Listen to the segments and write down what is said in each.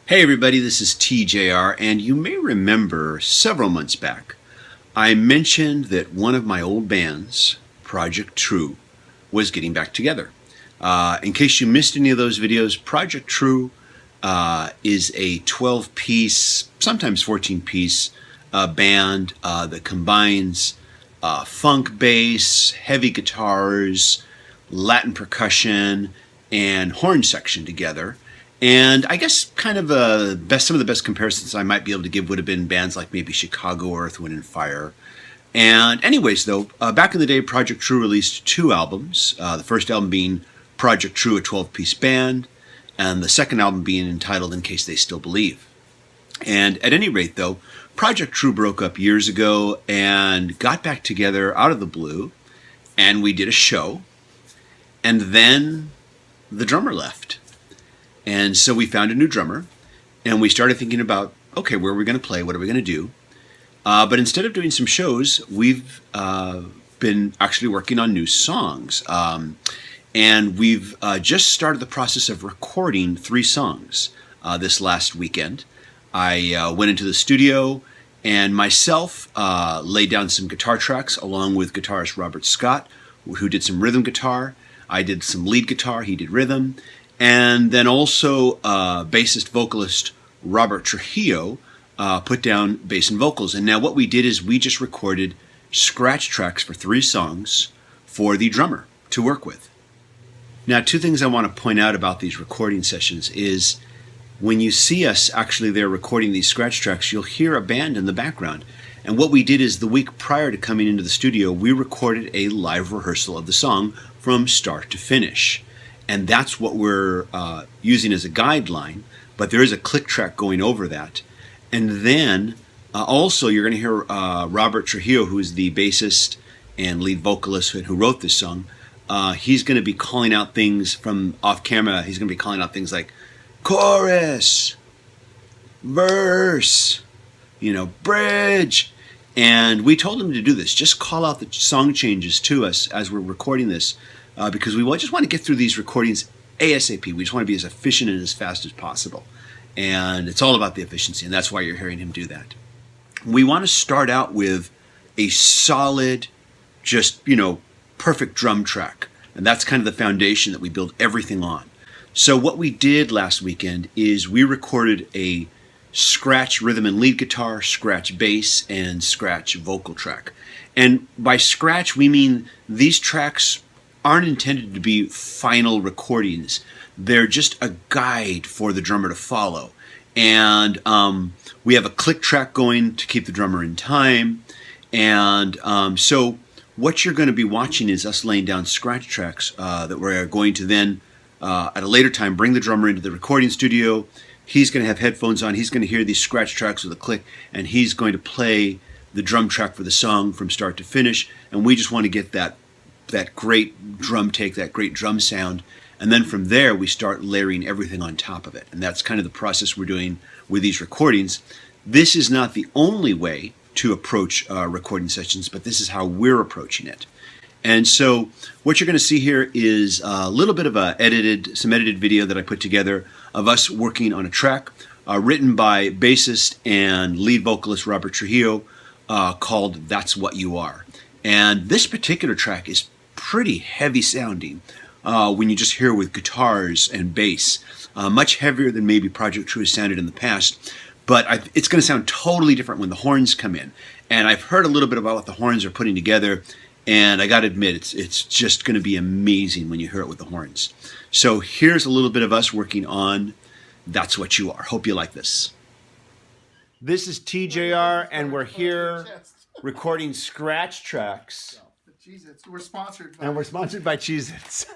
Hey everybody, this is TJR, and you may remember several months back I mentioned that one of my old bands, Project Tru, was getting back together. In case you missed any of those videos, Project Tru is a 12-piece, sometimes 14-piece band that combines funk bass, heavy guitars, Latin percussion, and horn section together. And I guess kind of some of the best comparisons I might be able to give would have been bands like maybe Chicago, Earth, Wind and Fire. And anyways, though, back in the day, Project Tru released two albums. The first album being Project Tru, a 12-piece band, and the second album being entitled In Case They Still Believe. And at any rate, though, Project Tru broke up years ago and got back together out of the blue, and we did a show, and then the drummer left. And so we found a new drummer, and we started thinking about, okay, where are we going to play? What are we going to do? But instead of doing some shows, we've been actually working on new songs. And we've just started the process of recording 3 songs this last weekend. I went into the studio and myself laid down some guitar tracks along with guitarist Robert Scott, who did some rhythm guitar. I did some lead guitar, he did rhythm. And then also bassist vocalist Robert Trujillo put down bass and vocals. And now what we did is we just recorded scratch tracks for 3 songs for the drummer to work with. Now, 2 things I want to point out about these recording sessions is when you see us actually there recording these scratch tracks, you'll hear a band in the background. And what we did is the week prior to coming into the studio, we recorded a live rehearsal of the song from start to finish. And that's what we're using as a guideline, but there is a click track going over that. And then also you're going to hear Robert Trujillo, who is the bassist and lead vocalist who wrote this song. He's going to be calling out things from off camera. He's going to be calling out things like chorus, verse, bridge. And we told him to do this. Just call out the song changes to us as we're recording this. Because we just want to get through these recordings ASAP. We just want to be as efficient and as fast as possible. And it's all about the efficiency, and that's why you're hearing him do that. We want to start out with a solid, just, perfect drum track. And that's kind of the foundation that we build everything on. So what we did last weekend is we recorded a scratch rhythm and lead guitar, scratch bass, and scratch vocal track. And by scratch, we mean these tracks aren't intended to be final recordings. They're just a guide for the drummer to follow. And we have a click track going to keep the drummer in time. And so what you're going to be watching is us laying down scratch tracks that we're going to then, at a later time, bring the drummer into the recording studio. He's going to have headphones on. He's going to hear these scratch tracks with a click, and he's going to play the drum track for the song from start to finish. And we just want to get that great drum take, that great drum sound. And then from there, we start layering everything on top of it. And that's kind of the process we're doing with these recordings. This is not the only way to approach recording sessions, but this is how we're approaching it. And so what you're going to see here is a little bit of some edited video that I put together of us working on a track written by bassist and lead vocalist Robert Trujillo called That's What You Are. And this particular track is pretty heavy sounding when you just hear with guitars and bass. Much heavier than maybe Project Tru has sounded in the past. But it's going to sound totally different when the horns come in. And I've heard a little bit about what the horns are putting together. And I got to admit, it's just going to be amazing when you hear it with the horns. So here's a little bit of us working on That's What You Are. Hope you like this. This is TJR, and we're here recording scratch tracks. Cheez-Its. We're sponsored by... And we're sponsored by Cheez-Its.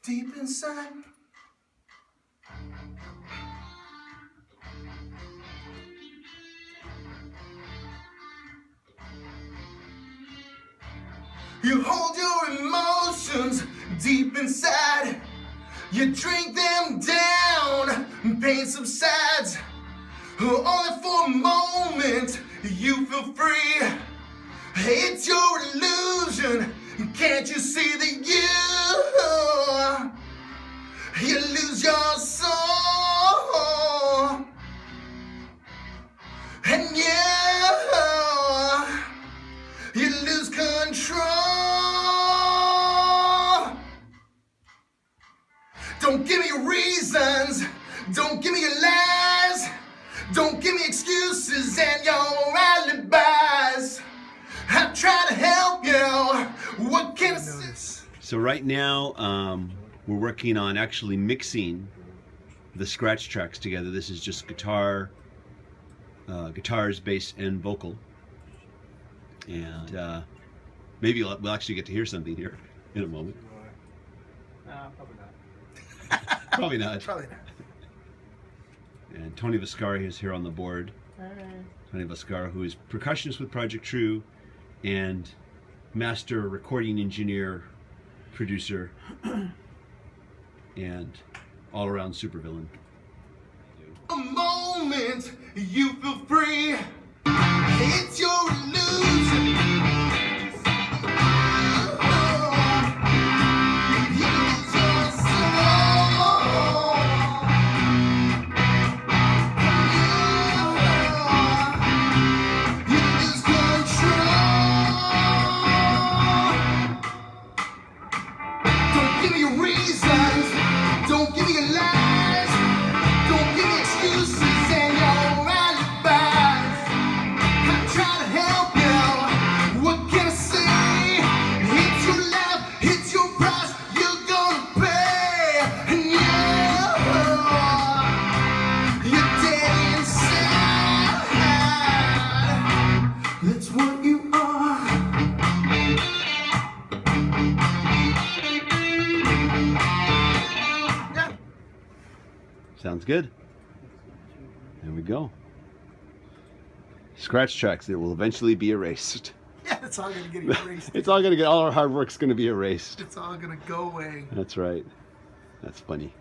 deep inside. You hold your emotions deep inside. You drink them down, pain subsides. Only for a moment you feel free. It's your illusion. Can't you see that you lose your soul? And you lose control. Don't give me your reasons. Don't give me your lies. Don't give me excuses and your alibis. I'm trying to help you. What can I say? So right now, we're working on actually mixing the scratch tracks together. This is just guitars, bass, and vocal. And maybe we'll actually get to hear something here in a moment. Probably not. Probably not. Probably not. And Tony Viscara is here on the board. Tony Viscara, who is percussionist with Project Tru and master recording engineer, producer, and all-around supervillain. A moment you feel free. It's your illusion. You lose your soul. You lose control. Don't give me your reasons. Don't give me your lies. Don't give me excuses and your alibis. I'm trying to help you. What can I say? It's your life, it's your price. You're gonna pay. And you're dead inside. That's what you are. Sounds good. There we go. Scratch tracks that will eventually be erased. Yeah, it's all gonna get erased. It's all gonna get, all our hard work's gonna be erased. It's all gonna go away. That's right. That's funny.